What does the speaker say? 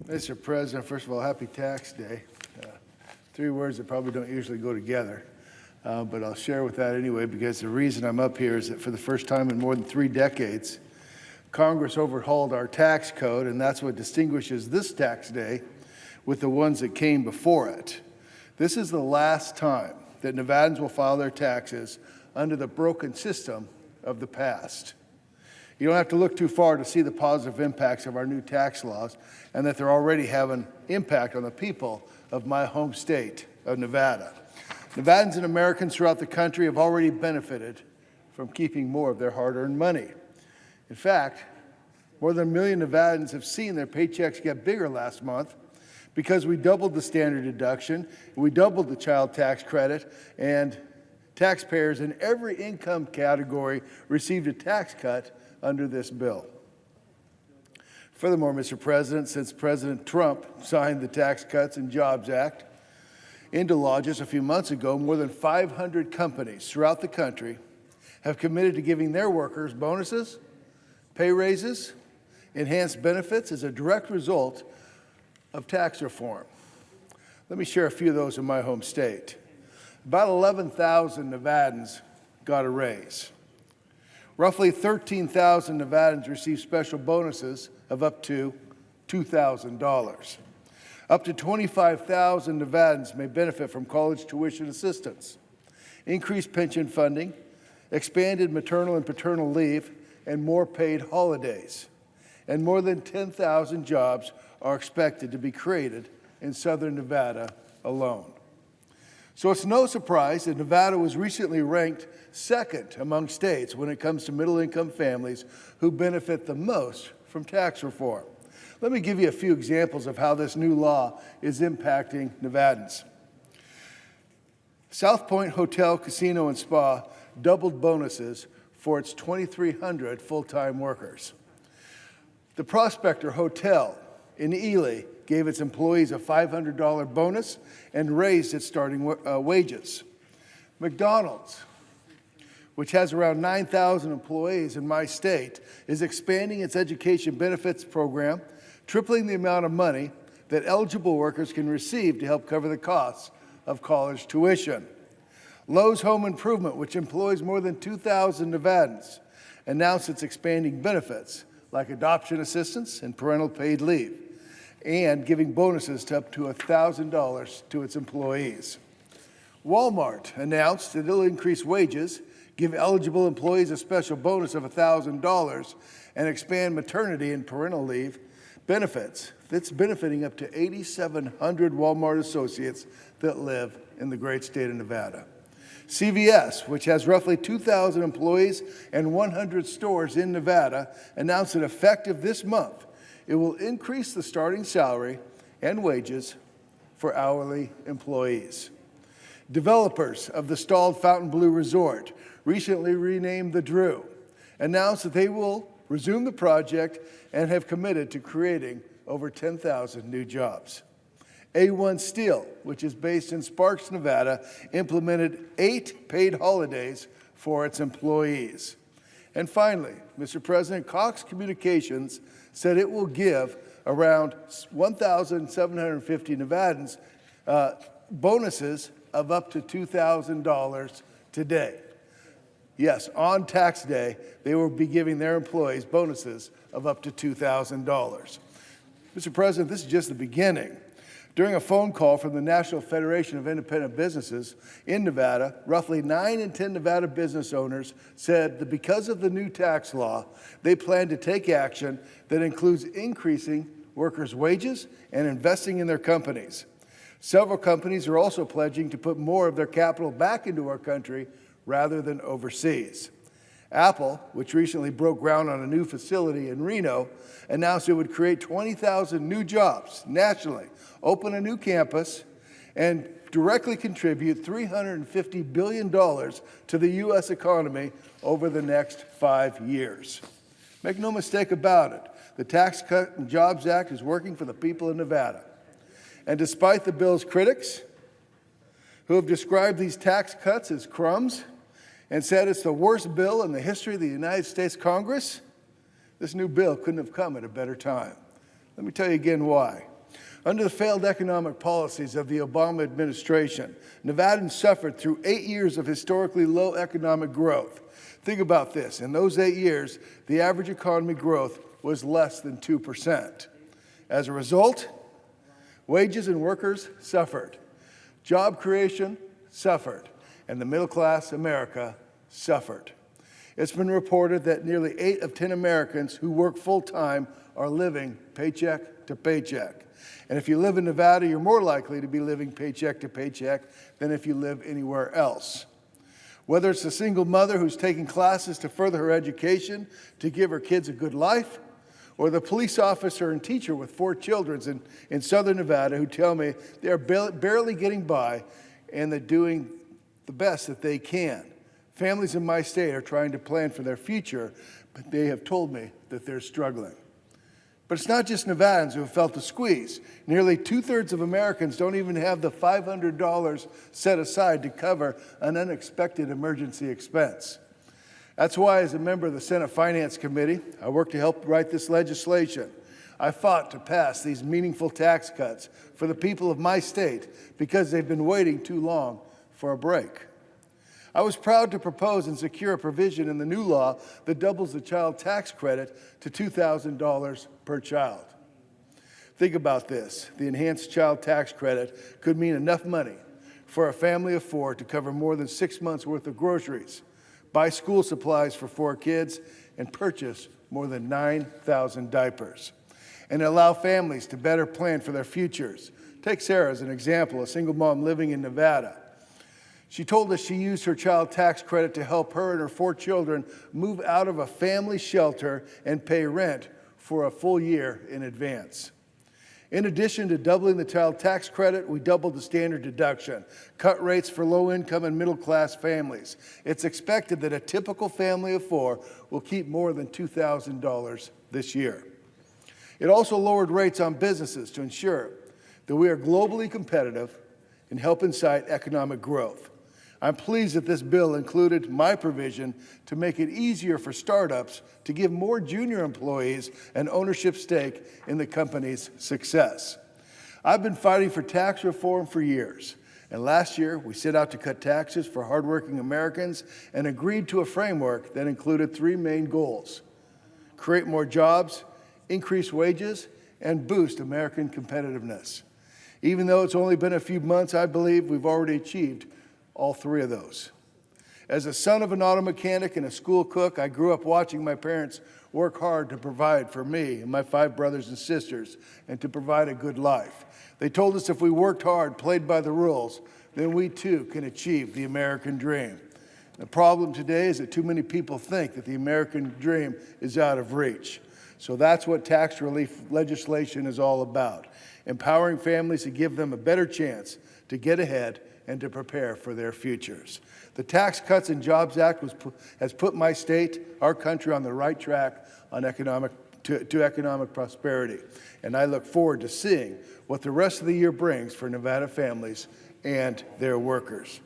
Mr. President, first of all, happy tax day. Three words that probably don't usually go together, but I'll share with that anyway, because the reason I'm up here is that for the first time in more than 3 decades, Congress overhauled our tax code, and that's what distinguishes this tax day with the ones that came before it. This is the last time that Nevadans will file their taxes under the broken system of the past. You don't have to look too far to see the positive impacts of our new tax laws, and that they're already having impact on the people of my home state of Nevada. Nevadans and Americans throughout the country have already benefited from keeping more of their hard-earned money. In fact, more than 1 million Nevadans have seen their paychecks get bigger last month because we doubled the standard deduction, we doubled the child tax credit, and taxpayers in every income category received a tax cut under this bill. Furthermore, Mr. President, since President Trump signed the Tax Cuts and Jobs Act into law just a few months ago, more than 500 companies throughout the country have committed to giving their workers bonuses, pay raises, enhanced benefits as a direct result of tax reform. Let me share a few of those in my home state. About 11,000 Nevadans got a raise. Roughly 13,000 Nevadans received special bonuses of up to $2,000. Up to 25,000 Nevadans may benefit from college tuition assistance, increased pension funding, expanded maternal and paternal leave, and more paid holidays. And more than 10,000 jobs are expected to be created in Southern Nevada alone. So it's no surprise that Nevada was recently ranked second among states when it comes to middle-income families who benefit the most from tax reform. Let me give you a few examples of how this new law is impacting Nevadans. South Point Hotel, Casino, and Spa doubled bonuses for its 2,300 full-time workers. The Prospector Hotel in Ely gave its employees a $500 bonus and raised its starting wages. McDonald's, which has around 9,000 employees in my state, is expanding its education benefits program, tripling the amount of money that eligible workers can receive to help cover the costs of college tuition. Lowe's Home Improvement, which employs more than 2,000 Nevadans, announced its expanding benefits like adoption assistance and parental paid leave, and giving bonuses to up to $1,000 to its employees. Walmart announced that it'll increase wages, give eligible employees a special bonus of $1,000, and expand maternity and parental leave benefits. That's benefiting up to 8,700 Walmart associates that live in the great state of Nevada. CVS, which has roughly 2,000 employees and 100 stores in Nevada, announced that effective this month, it will increase the starting salary and wages for hourly employees. Developers of the stalled Fontainebleau Resort, recently renamed the Drew, announced that they will resume the project and have committed to creating over 10,000 new jobs. A1 Steel, which is based in Sparks, Nevada, implemented 8 paid holidays for its employees. And finally, Mr. President, Cox Communications said it will give around 1,750 Nevadans bonuses of up to $2,000 today. Yes, on tax day, they will be giving their employees bonuses of up to $2,000. Mr. President, this is just the beginning. During a phone call from the National Federation of Independent Businesses in Nevada, roughly 9 in 10 Nevada business owners said that because of the new tax law, they plan to take action that includes increasing workers' wages and investing in their companies. Several companies are also pledging to put more of their capital back into our country rather than overseas. Apple, which recently broke ground on a new facility in Reno, announced it would create 20,000 new jobs nationally, open a new campus, and directly contribute $350 billion to the U.S. economy over the next 5 years. Make no mistake about it, the Tax Cut and Jobs Act is working for the people of Nevada. And despite the bill's critics, who have described these tax cuts as crumbs and said it's the worst bill in the history of the United States Congress, this new bill couldn't have come at a better time. Let me tell you again why. Under the failed economic policies of the Obama administration, Nevadans suffered through 8 years of historically low economic growth. Think about this. In those 8 years, the average economy growth was less than 2%. As a result, wages and workers suffered. Job creation suffered. And the middle class America suffered. It's been reported that nearly 8 of 10 Americans who work full-time are living paycheck to paycheck. And if you live in Nevada, you're more likely to be living paycheck to paycheck than if you live anywhere else. Whether it's a single mother who's taking classes to further her education to give her kids a good life, or the police officer and teacher with 4 children in southern Nevada who tell me they're barely getting by and they're doing the best that they can. Families in my state are trying to plan for their future, but they have told me that they're struggling. But it's not just Nevadans who have felt the squeeze. Nearly 2/3 of Americans don't even have the $500 set aside to cover an unexpected emergency expense. That's why, as a member of the Senate Finance Committee, I worked to help write this legislation. I fought to pass these meaningful tax cuts for the people of my state because they've been waiting too long for a break. I was proud to propose and secure a provision in the new law that doubles the child tax credit to $2,000 per child. Think about this. The enhanced child tax credit could mean enough money for a family of 4 to cover more than 6 months' worth of groceries, buy school supplies for 4 kids, and purchase more than 9,000 diapers, and allow families to better plan for their futures. Take Sarah as an example, a single mom living in Nevada. She told us she used her child tax credit to help her and her 4 children move out of a family shelter and pay rent for a full year in advance. In addition to doubling the child tax credit, we doubled the standard deduction, cut rates for low-income and middle-class families. It's expected that a typical family of 4 will keep more than $2,000 this year. It also lowered rates on businesses to ensure that we are globally competitive and help incite economic growth. I'm pleased that this bill included my provision to make it easier for startups to give more junior employees an ownership stake in the company's success. I've been fighting for tax reform for years, and last year we set out to cut taxes for hardworking Americans and agreed to a framework that included 3 main goals: create more jobs, increase wages, and boost American competitiveness. Even though it's only been a few months, I believe we've already achieved all 3 of those. As a son of an auto mechanic and a school cook, I grew up watching my parents work hard to provide for me and my 5 brothers and sisters and to provide a good life. They told us if we worked hard, played by the rules, then we too can achieve the American dream. The problem today is that too many people think that the American dream is out of reach. So that's what tax relief legislation is all about, empowering families to give them a better chance to get ahead and to prepare for their futures. The Tax Cuts and Jobs Act has put my state, our country, on the right track on to economic prosperity. And I look forward to seeing what the rest of the year brings for Nevada families and their workers.